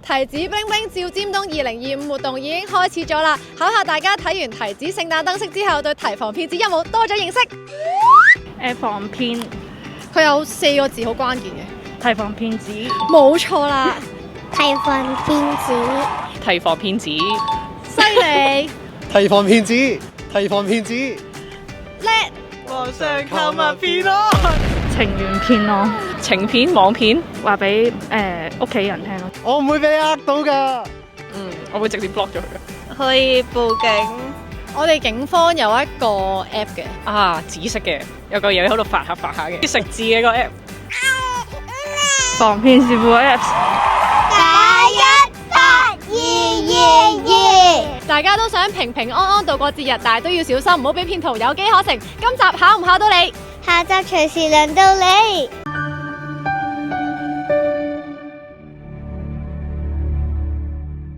提子冰冰照尖東2025活動已經開始咗啦，考下大家睇完提子聖誕燈飾之後，對提防騙子有冇多咗認識？防騙，佢有4個字好關鍵嘅，提防騙子，冇錯啦，提防騙子，提防騙子，犀利，提防騙子，提防騙子，叻，網上購物騙案，情緣騙案，情片網片，話俾屋企人聽咯。我唔會俾你呃到㗎。我會直接 block 咗佢嘅。可以報警。我哋警方有一個 app 嘅，啊，紫色嘅，有個嘢喺度發下嘅，食字嘅個 app。防騙視乎 Apps。打18222，大家都想平平安安度過節日，但係都要小心，唔好俾騙徒有機可乘。今集考唔考到你？下集隨時輪到你。